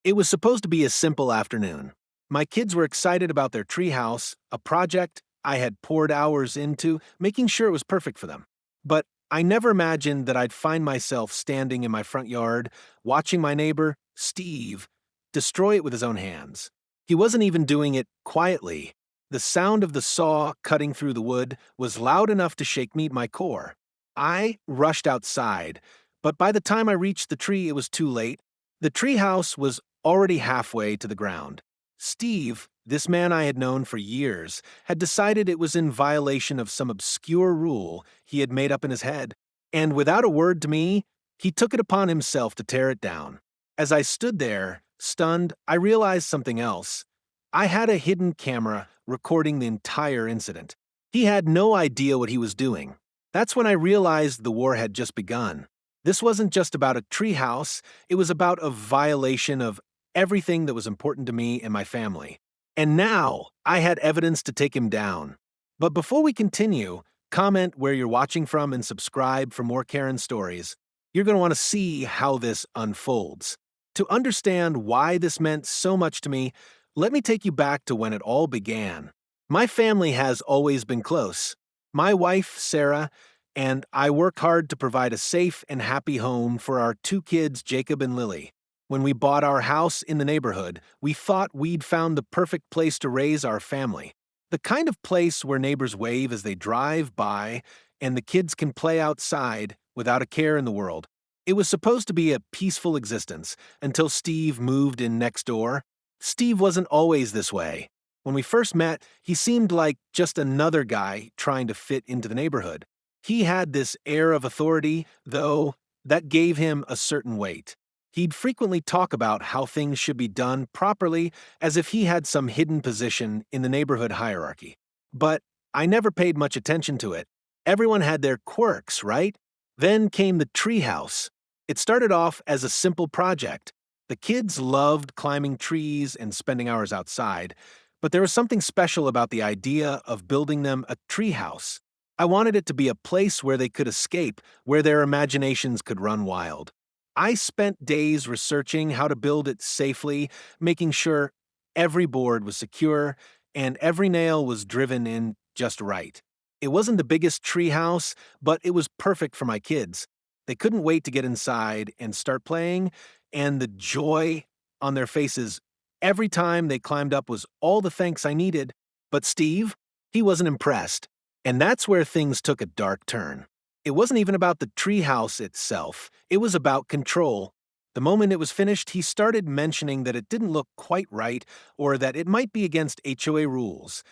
It was supposed to be a simple afternoon. My kids were excited about their treehouse, a project I had poured hours into, making sure it was perfect for them. But I never imagined that I'd find myself standing in my front yard, watching my neighbor, Steve, destroy it with his own hands. He wasn't even doing it quietly. The sound of the saw cutting through the wood was loud enough to shake me to my core. I rushed outside, but by the time I reached the tree, it was too late. The treehouse was already halfway to the ground. Steve, this man I had known for years, had decided it was in violation of some obscure rule he had made up in his head, and without a word to me, he took it upon himself to tear it down. As I stood there, stunned, I realized something else. I had a hidden camera recording the entire incident. He had no idea what he was doing. That's when I realized the war had just begun. This wasn't just about a treehouse, it was about a violation of everything that was important to me and my family. And now I had evidence to take him down. But before we continue, comment where you're watching from and subscribe for more Karen stories. You're going to want to see how this unfolds. To understand why this meant so much to me, let me take you back to when it all began. My family has always been close. My wife, Sarah, and I work hard to provide a safe and happy home for our two kids, Jacob and Lily. When we bought our house in the neighborhood, we thought we'd found the perfect place to raise our family. The kind of place where neighbors wave as they drive by and the kids can play outside without a care in the world. It was supposed to be a peaceful existence until Steve moved in next door. Steve wasn't always this way. When we first met, he seemed like just another guy trying to fit into the neighborhood. He had this air of authority, though, that gave him a certain weight. He'd frequently talk about how things should be done properly as if he had some hidden position in the neighborhood hierarchy. But I never paid much attention to it. Everyone had their quirks, right? Then came the treehouse. It started off as a simple project. The kids loved climbing trees and spending hours outside, but there was something special about the idea of building them a treehouse. I wanted it to be a place where they could escape, where their imaginations could run wild. I spent days researching how to build it safely, making sure every board was secure and every nail was driven in just right. It wasn't the biggest treehouse, but it was perfect for my kids. They couldn't wait to get inside and start playing, and the joy on their faces every time they climbed up was all the thanks I needed. But Steve, he wasn't impressed, and that's where things took a dark turn. It wasn't even about the treehouse itself, it was about control. The moment it was finished, he started mentioning that it didn't look quite right or that it might be against HOA rules.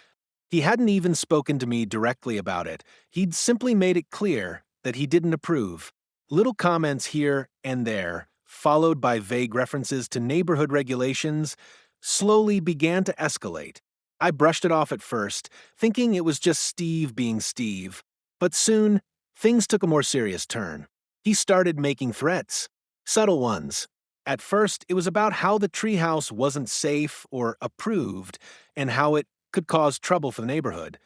He hadn't even spoken to me directly about it. He'd simply made it clear that he didn't approve. Little comments here and there, followed by vague references to neighborhood regulations, slowly began to escalate. I brushed it off at first, thinking it was just Steve being Steve. But soon, things took a more serious turn. He started making threats, subtle ones. At first, it was about how the treehouse wasn't safe or approved and how it could cause trouble for the neighborhood.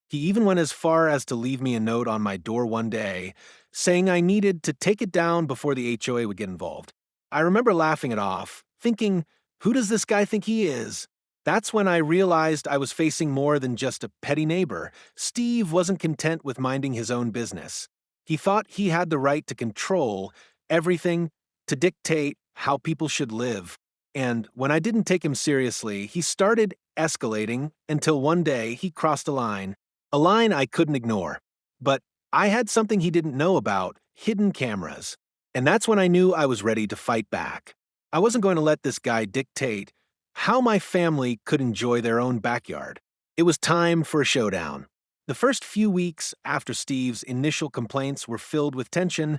He even went as far as to leave me a note on my door one day, saying I needed to take it down before the HOA would get involved. I remember laughing it off, thinking, who does this guy think he is? That's when I realized I was facing more than just a petty neighbor. Steve wasn't content with minding his own business. He thought he had the right to control everything, to dictate how people should live. And when I didn't take him seriously, he started escalating until one day he crossed a line I couldn't ignore. But I had something he didn't know about, hidden cameras. And that's when I knew I was ready to fight back. I wasn't going to let this guy dictate how my family could enjoy their own backyard. It was time for a showdown. The first few weeks after Steve's initial complaints were filled with tension,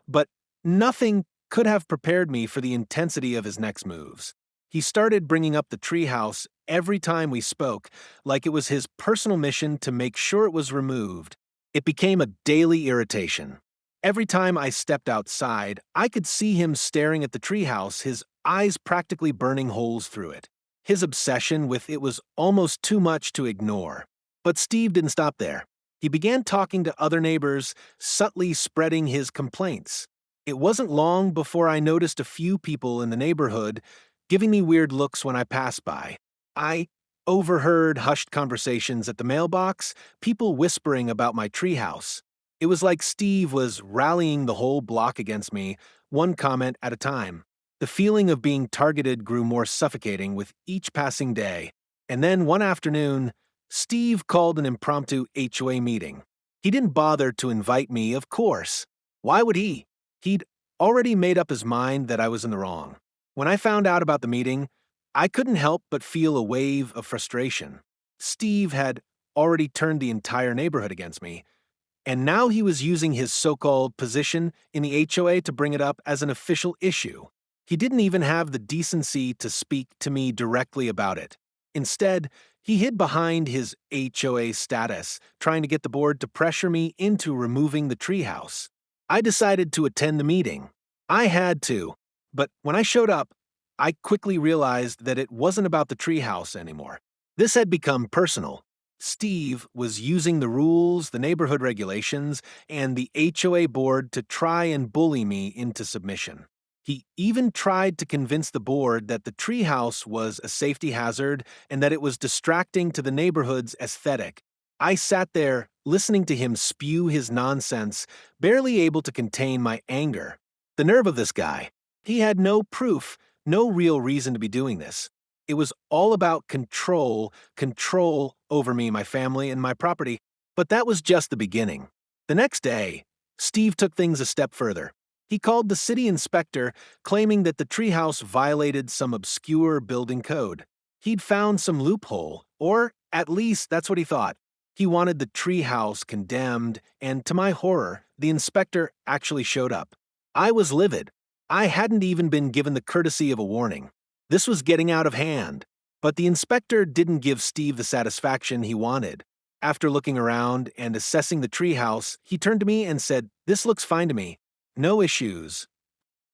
but nothing could have prepared me for the intensity of his next moves. He started bringing up the treehouse every time we spoke, like it was his personal mission to make sure it was removed. It became a daily irritation. Every time I stepped outside, I could see him staring at the treehouse, his eyes practically burning holes through it. His obsession with it was almost too much to ignore. But Steve didn't stop there. He began talking to other neighbors, subtly spreading his complaints. It wasn't long before I noticed a few people in the neighborhood giving me weird looks when I passed by. I overheard hushed conversations at the mailbox, people whispering about my treehouse. It was like Steve was rallying the whole block against me, one comment at a time. The feeling of being targeted grew more suffocating with each passing day. And then one afternoon, Steve called an impromptu HOA meeting. He didn't bother to invite me, of course. Why would he? He'd already made up his mind that I was in the wrong. When I found out about the meeting, I couldn't help but feel a wave of frustration. Steve had already turned the entire neighborhood against me, and now he was using his so-called position in the HOA to bring it up as an official issue. He didn't even have the decency to speak to me directly about it. Instead, he hid behind his HOA status, trying to get the board to pressure me into removing the treehouse. I decided to attend the meeting. I had to, but when I showed up, I quickly realized that it wasn't about the treehouse anymore. This had become personal. Steve was using the rules, the neighborhood regulations, and the HOA board to try and bully me into submission. He even tried to convince the board that the treehouse was a safety hazard and that it was distracting to the neighborhood's aesthetic. I sat there, listening to him spew his nonsense, barely able to contain my anger. The nerve of this guy. He had no proof, no real reason to be doing this. It was all about control over me, my family, and my property, but that was just the beginning. The next day, Steve took things a step further. He called the city inspector, claiming that the treehouse violated some obscure building code. He'd found some loophole, or at least that's what he thought. He wanted the treehouse condemned, and to my horror, the inspector actually showed up. I was livid. I hadn't even been given the courtesy of a warning. This was getting out of hand. But the inspector didn't give Steve the satisfaction he wanted. After looking around and assessing the treehouse, he turned to me and said, "This looks fine to me. No issues."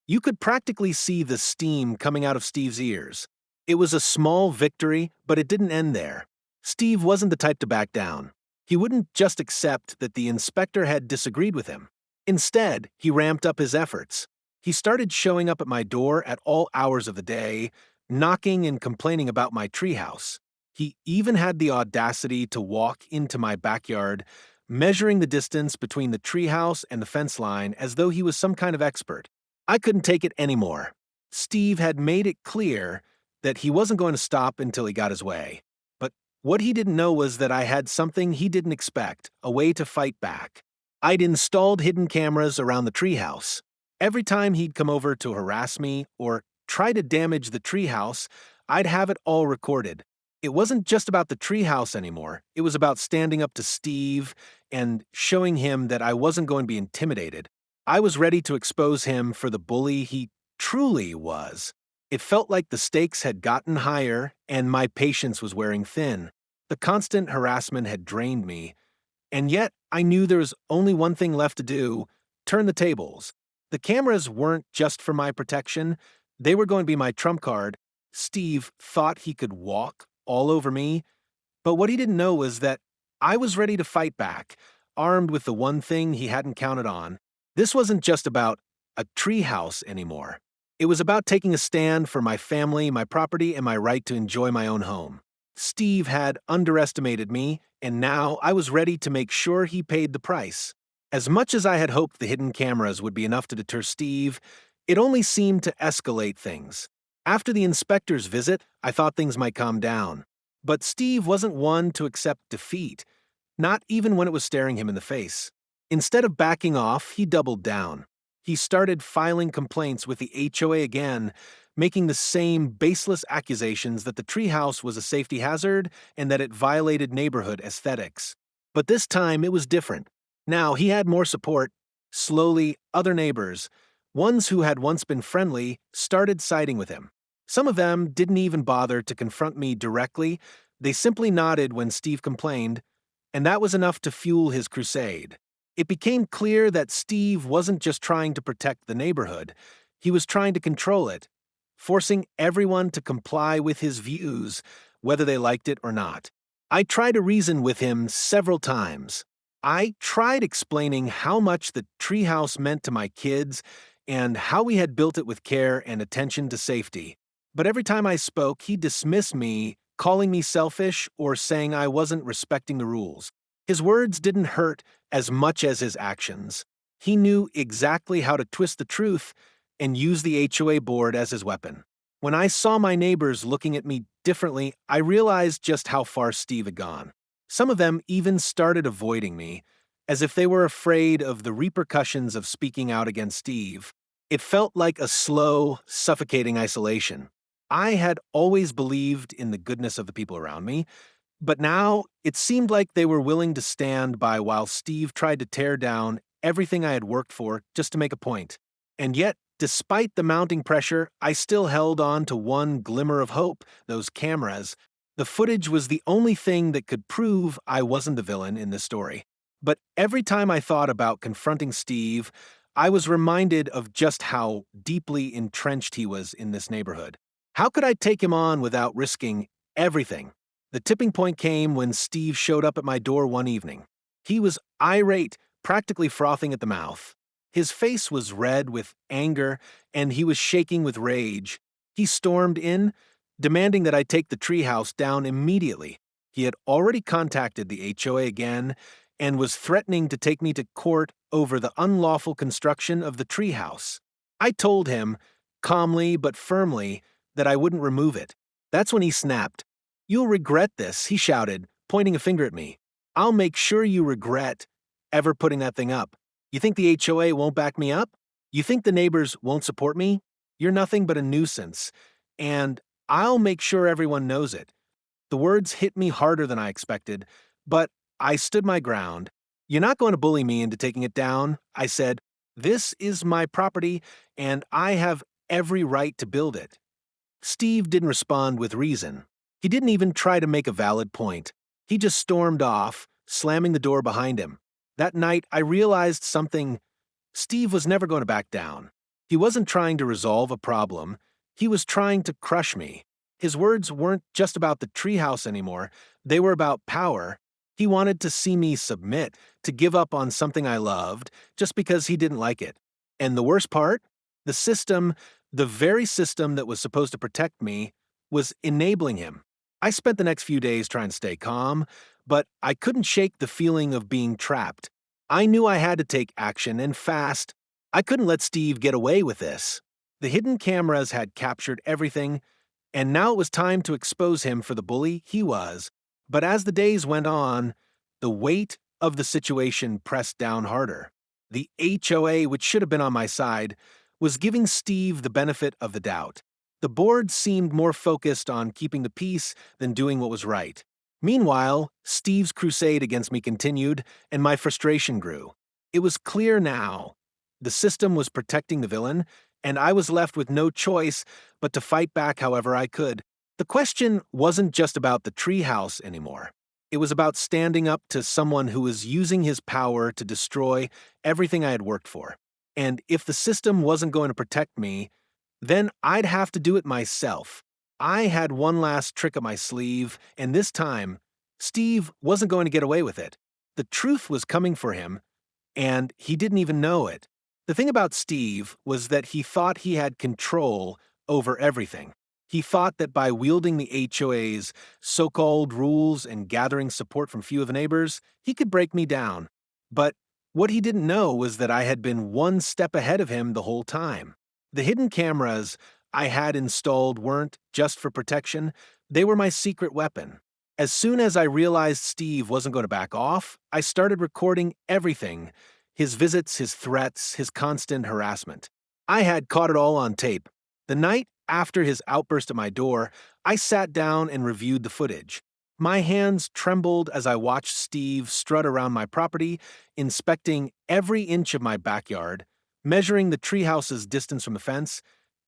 You could practically see the steam coming out of Steve's ears. It was a small victory, but it didn't end there. Steve wasn't the type to back down. He wouldn't just accept that the inspector had disagreed with him. Instead, he ramped up his efforts. He started showing up at my door at all hours of the day, knocking and complaining about my treehouse. He even had the audacity to walk into my backyard, measuring the distance between the treehouse and the fence line as though he was some kind of expert. I couldn't take it anymore. Steve had made it clear that he wasn't going to stop until he got his way. But what he didn't know was that I had something he didn't expect, a way to fight back. I'd installed hidden cameras around the treehouse. Every time he'd come over to harass me or try to damage the treehouse, I'd have it all recorded. It wasn't just about the treehouse anymore. It was about standing up to Steve and showing him that I wasn't going to be intimidated. I was ready to expose him for the bully he truly was. It felt like the stakes had gotten higher and my patience was wearing thin. The constant harassment had drained me, and yet I knew there was only one thing left to do: turn the tables. The cameras weren't just for my protection. They were going to be my trump card. Steve thought he could walk all over me, but what he didn't know was that I was ready to fight back, armed with the one thing he hadn't counted on. This wasn't just about a treehouse anymore. It was about taking a stand for my family, my property, and my right to enjoy my own home. Steve had underestimated me, and now I was ready to make sure he paid the price. As much as I had hoped the hidden cameras would be enough to deter Steve, it only seemed to escalate things. After the inspector's visit, I thought things might calm down. But Steve wasn't one to accept defeat, not even when it was staring him in the face. Instead of backing off, he doubled down. He started filing complaints with the HOA again, making the same baseless accusations that the treehouse was a safety hazard and that it violated neighborhood aesthetics. But this time it was different. Now he had more support. Slowly, other neighbors, ones who had once been friendly, started siding with him. Some of them didn't even bother to confront me directly. They simply nodded when Steve complained, and that was enough to fuel his crusade. It became clear that Steve wasn't just trying to protect the neighborhood. He was trying to control it, forcing everyone to comply with his views, whether they liked it or not. I tried to reason with him several times. I tried explaining how much the treehouse meant to my kids and how we had built it with care and attention to safety. But every time I spoke, he dismissed me, calling me selfish or saying I wasn't respecting the rules. His words didn't hurt as much as his actions. He knew exactly how to twist the truth and use the HOA board as his weapon. When I saw my neighbors looking at me differently, I realized just how far Steve had gone. Some of them even started avoiding me, as if they were afraid of the repercussions of speaking out against Steve. It felt like a slow, suffocating isolation. I had always believed in the goodness of the people around me, but now it seemed like they were willing to stand by while Steve tried to tear down everything I had worked for just to make a point. And yet, despite the mounting pressure, I still held on to one glimmer of hope: those cameras. The footage was the only thing that could prove I wasn't the villain in this story. But every time I thought about confronting Steve, I was reminded of just how deeply entrenched he was in this neighborhood. How could I take him on without risking everything? The tipping point came when Steve showed up at my door one evening. He was irate, practically frothing at the mouth. His face was red with anger, and he was shaking with rage. He stormed in, demanding that I take the treehouse down immediately. He had already contacted the HOA again and was threatening to take me to court over the unlawful construction of the treehouse. I told him, calmly but firmly, that I wouldn't remove it. That's when he snapped. "You'll regret this," he shouted, pointing a finger at me. "I'll make sure you regret ever putting that thing up. You think the HOA won't back me up? You think the neighbors won't support me? You're nothing but a nuisance, and I'll make sure everyone knows it." The words hit me harder than I expected, but I stood my ground. "You're not going to bully me into taking it down," I said. "This is my property, and I have every right to build it." Steve didn't respond with reason. He didn't even try to make a valid point. He just stormed off, slamming the door behind him. That night, I realized something. Steve was never going to back down. He wasn't trying to resolve a problem. He was trying to crush me. His words weren't just about the treehouse anymore. They were about power. He wanted to see me submit, to give up on something I loved, just because he didn't like it. And the worst part? The system, the very system that was supposed to protect me, was enabling him. I spent the next few days trying to stay calm, but I couldn't shake the feeling of being trapped. I knew I had to take action, and fast. I couldn't let Steve get away with this. The hidden cameras had captured everything, and now it was time to expose him for the bully he was. But as the days went on, the weight of the situation pressed down harder. The HOA, which should have been on my side, was giving Steve the benefit of the doubt. The board seemed more focused on keeping the peace than doing what was right. Meanwhile, Steve's crusade against me continued, and my frustration grew. It was clear now. The system was protecting the villain, and I was left with no choice but to fight back however I could. The question wasn't just about the treehouse anymore. It was about standing up to someone who was using his power to destroy everything I had worked for. And if the system wasn't going to protect me, then I'd have to do it myself. I had one last trick up my sleeve, and this time, Steve wasn't going to get away with it. The truth was coming for him, and he didn't even know it. The thing about Steve was that he thought he had control over everything. He thought that by wielding the HOA's so-called rules and gathering support from few of the neighbors, he could break me down. But what he didn't know was that I had been one step ahead of him the whole time. The hidden cameras I had installed weren't just for protection, they were my secret weapon. As soon as I realized Steve wasn't going to back off, I started recording everything: his visits, his threats, his constant harassment. I had caught it all on tape. The night after his outburst at my door, I sat down and reviewed the footage. My hands trembled as I watched Steve strut around my property, inspecting every inch of my backyard, measuring the treehouse's distance from the fence,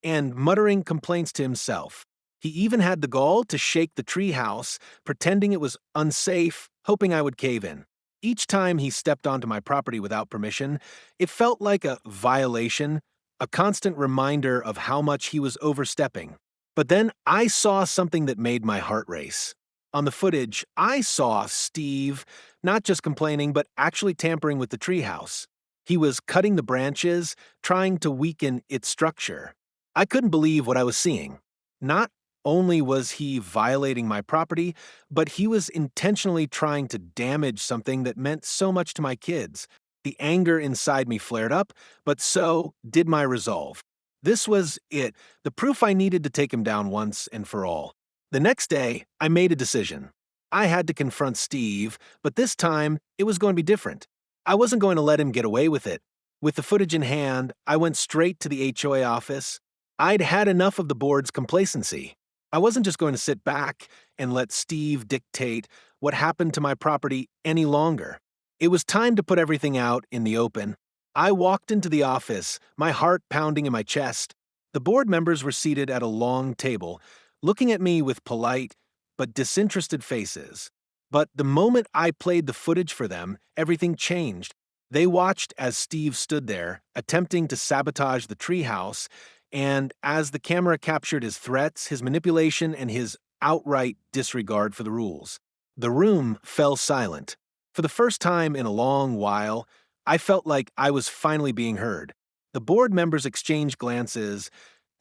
and muttering complaints to himself. He even had the gall to shake the treehouse, pretending it was unsafe, hoping I would cave in. Each time he stepped onto my property without permission, it felt like a violation, a constant reminder of how much he was overstepping. But then I saw something that made my heart race. On the footage, I saw Steve not just complaining, but actually tampering with the treehouse. He was cutting the branches, trying to weaken its structure. I couldn't believe what I was seeing. Not only was he violating my property, but he was intentionally trying to damage something that meant so much to my kids. The anger inside me flared up, but so did my resolve. This was it, the proof I needed to take him down once and for all. The next day, I made a decision. I had to confront Steve, but this time it was going to be different. I wasn't going to let him get away with it. With the footage in hand, I went straight to the HOA office. I'd had enough of the board's complacency. I wasn't just going to sit back and let Steve dictate what happened to my property any longer. It was time to put everything out in the open. I walked into the office, my heart pounding in my chest. The board members were seated at a long table, looking at me with polite but disinterested faces. But the moment I played the footage for them, everything changed. They watched as Steve stood there, attempting to sabotage the treehouse, and as the camera captured his threats, his manipulation, and his outright disregard for the rules, the room fell silent. For the first time in a long while, I felt like I was finally being heard. The board members exchanged glances,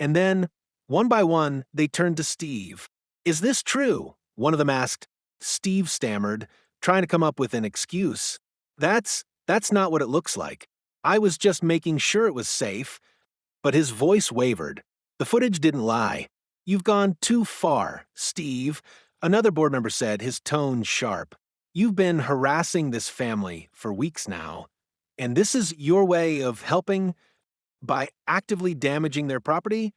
and then, one by one, they turned to Steve. "Is this true?" one of them asked. Steve stammered, trying to come up with an excuse. That's not what it looks like. I was just making sure it was safe." But his voice wavered. The footage didn't lie. "You've gone too far, Steve," another board member said, his tone sharp. "You've been harassing this family for weeks now, and this is your way of helping by actively damaging their property?"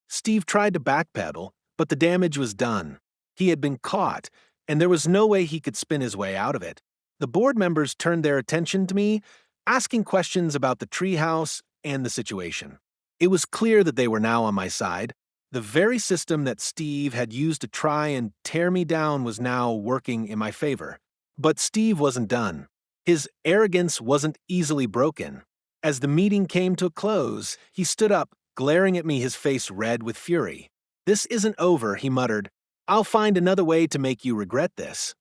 Steve tried to backpedal, but the damage was done. He had been caught, and there was no way he could spin his way out of it. The board members turned their attention to me, asking questions about the treehouse and the situation. It was clear that they were now on my side. The very system that Steve had used to try and tear me down was now working in my favor. But Steve wasn't done. His arrogance wasn't easily broken. As the meeting came to a close, he stood up, glaring at me, his face red with fury. "This isn't over," he muttered. "I'll find another way to make you regret this."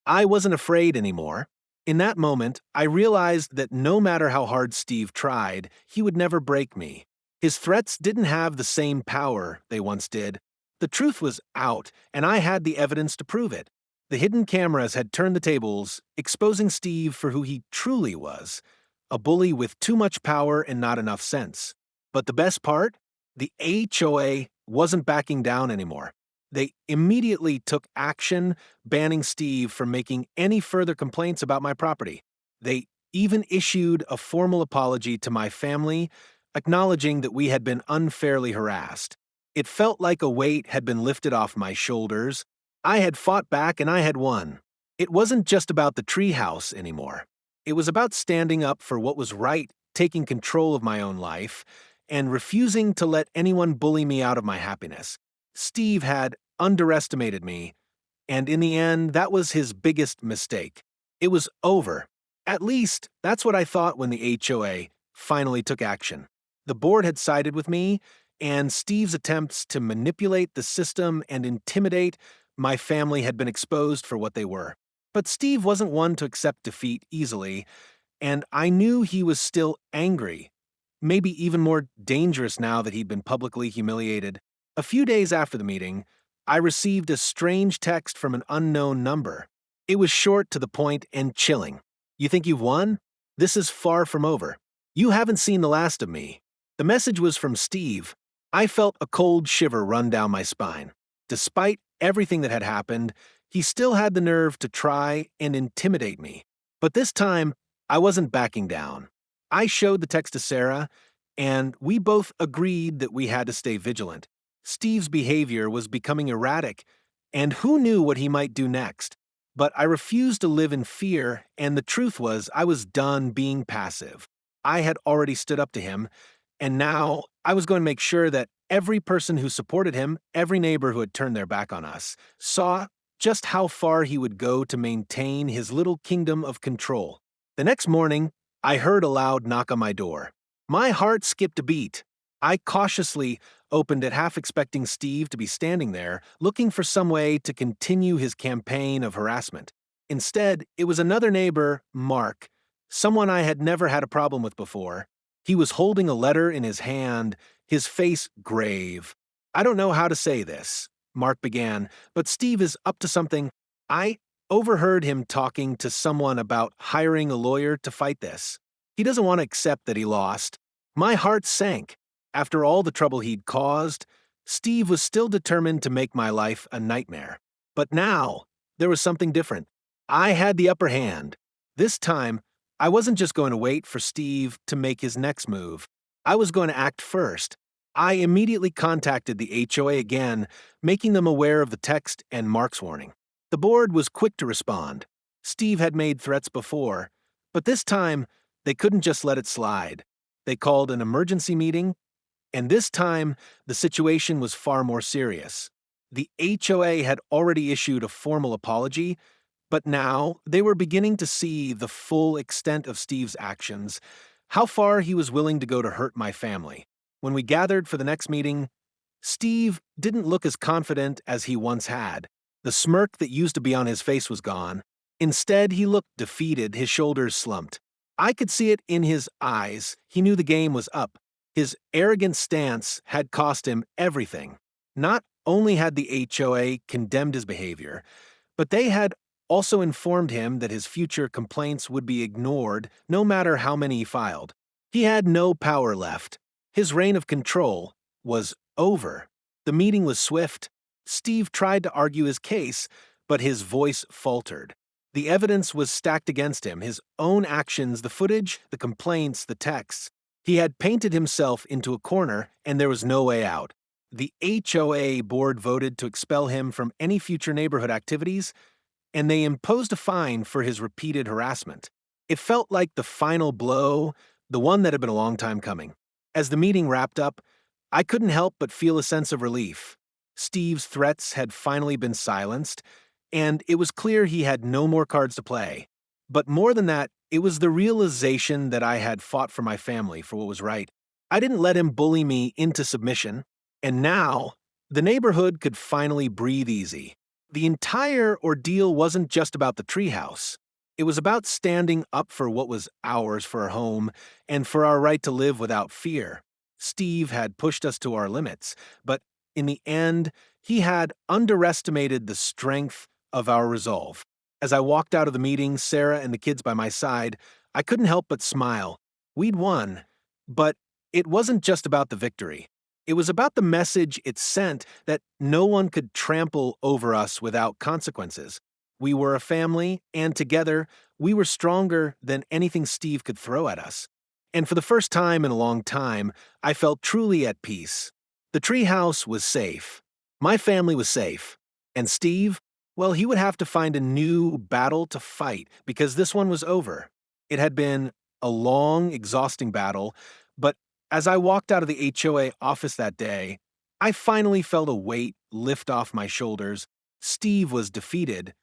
I wasn't afraid anymore. In that moment, I realized that no matter how hard Steve tried, he would never break me. His threats didn't have the same power they once did. The truth was out, and I had the evidence to prove it. The hidden cameras had turned the tables, exposing Steve for who he truly was, a bully with too much power and not enough sense. But the best part? The HOA wasn't backing down anymore. They immediately took action, banning Steve from making any further complaints about my property. They even issued a formal apology to my family, acknowledging that we had been unfairly harassed. It felt like a weight had been lifted off my shoulders. I had fought back and I had won. It wasn't just about the treehouse anymore. It was about standing up for what was right, taking control of my own life, and refusing to let anyone bully me out of my happiness. Steve had underestimated me, and in the end, that was his biggest mistake. It was over. At least, that's what I thought when the HOA finally took action. The board had sided with me, and Steve's attempts to manipulate the system and intimidate my family had been exposed for what they were. But Steve wasn't one to accept defeat easily, and I knew he was still angry, maybe even more dangerous now that he'd been publicly humiliated. A few days after the meeting, I received a strange text from an unknown number. It was short, to the point, and chilling. "You think you've won? This is far from over. You haven't seen the last of me." The message was from Steve. I felt a cold shiver run down my spine. Despite everything that had happened, he still had the nerve to try and intimidate me. But this time, I wasn't backing down. I showed the text to Sarah, and we both agreed that we had to stay vigilant. Steve's behavior was becoming erratic, and who knew what he might do next? But I refused to live in fear, and the truth was I was done being passive. I had already stood up to him, and now I was going to make sure that every person who supported him, every neighbor who had turned their back on us, saw just how far he would go to maintain his little kingdom of control. The next morning, I heard a loud knock on my door. My heart skipped a beat. I cautiously opened it, half expecting Steve to be standing there, looking for some way to continue his campaign of harassment. Instead, it was another neighbor, Mark, someone I had never had a problem with before. He was holding a letter in his hand, his face grave. I don't know how to say this, Mark began, but Steve is up to something. I overheard him talking to someone about hiring a lawyer to fight this. He doesn't want to accept that he lost. My heart sank. After all the trouble he'd caused, Steve was still determined to make my life a nightmare. But now, there was something different. I had the upper hand. This time, I wasn't just going to wait for Steve to make his next move. I was going to act first. I immediately contacted the HOA again, making them aware of the text and Mark's warning. The board was quick to respond. Steve had made threats before, but this time, they couldn't just let it slide. They called an emergency meeting, and this time, the situation was far more serious. The HOA had already issued a formal apology, but now they were beginning to see the full extent of Steve's actions, how far he was willing to go to hurt my family. When we gathered for the next meeting, Steve didn't look as confident as he once had. The smirk that used to be on his face was gone. Instead, he looked defeated, his shoulders slumped. I could see it in his eyes. He knew the game was up. His arrogant stance had cost him everything. Not only had the HOA condemned his behavior, but they had also informed him that his future complaints would be ignored no matter how many he filed. He had no power left. His reign of control was over. The meeting was swift. Steve tried to argue his case, but his voice faltered. The evidence was stacked against him, his own actions, the footage, the complaints, the texts. He had painted himself into a corner, and there was no way out. The HOA board voted to expel him from any future neighborhood activities, and they imposed a fine for his repeated harassment. It felt like the final blow, the one that had been a long time coming. As the meeting wrapped up, I couldn't help but feel a sense of relief. Steve's threats had finally been silenced, and it was clear he had no more cards to play. But more than that, it was the realization that I had fought for my family, for what was right. I didn't let him bully me into submission, and now the neighborhood could finally breathe easy. The entire ordeal wasn't just about the treehouse. It was about standing up for what was ours, for our home, and for our right to live without fear. Steve had pushed us to our limits, but in the end, he had underestimated the strength of our resolve. As I walked out of the meeting, Sarah and the kids by my side, I couldn't help but smile. We'd won, but it wasn't just about the victory. It was about the message it sent that no one could trample over us without consequences. We were a family, and together, we were stronger than anything Steve could throw at us. And for the first time in a long time, I felt truly at peace. The treehouse was safe. My family was safe. And Steve, well, he would have to find a new battle to fight because this one was over. It had been a long, exhausting battle, but as I walked out of the HOA office that day, I finally felt a weight lift off my shoulders. Steve was defeated,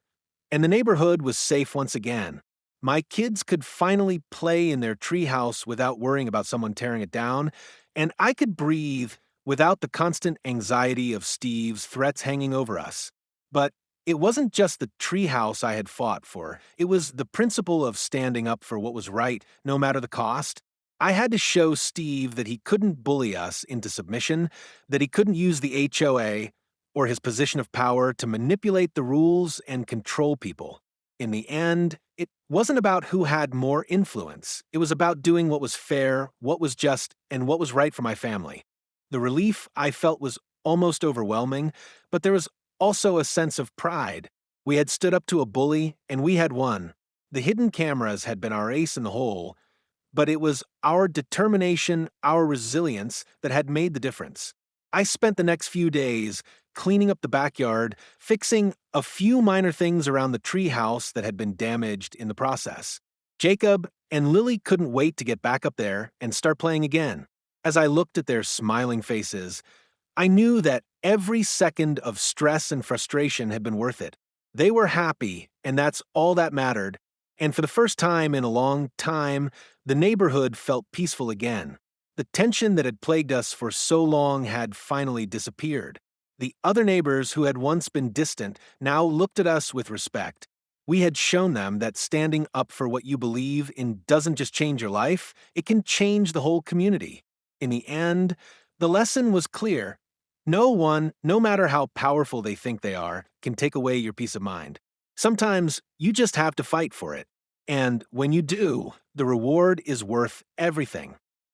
and the neighborhood was safe once again. My kids could finally play in their treehouse without worrying about someone tearing it down, and I could breathe without the constant anxiety of Steve's threats hanging over us. But it wasn't just the treehouse I had fought for. It was the principle of standing up for what was right, no matter the cost. I had to show Steve that he couldn't bully us into submission, that he couldn't use the HOA or his position of power to manipulate the rules and control people. In the end, it wasn't about who had more influence. It was about doing what was fair, what was just, and what was right for my family. The relief I felt was almost overwhelming, but there was also a sense of pride. We had stood up to a bully, and we had won. The hidden cameras had been our ace in the hole, but it was our determination, our resilience that had made the difference. I spent the next few days cleaning up the backyard, fixing a few minor things around the treehouse that had been damaged in the process. Jacob and Lily couldn't wait to get back up there and start playing again. As I looked at their smiling faces, I knew that every second of stress and frustration had been worth it. They were happy, and that's all that mattered. And for the first time in a long time, the neighborhood felt peaceful again. The tension that had plagued us for so long had finally disappeared. The other neighbors who had once been distant now looked at us with respect. We had shown them that standing up for what you believe in doesn't just change your life, it can change the whole community. In the end, the lesson was clear. No one, no matter how powerful they think they are, can take away your peace of mind. Sometimes you just have to fight for it. And when you do, the reward is worth everything.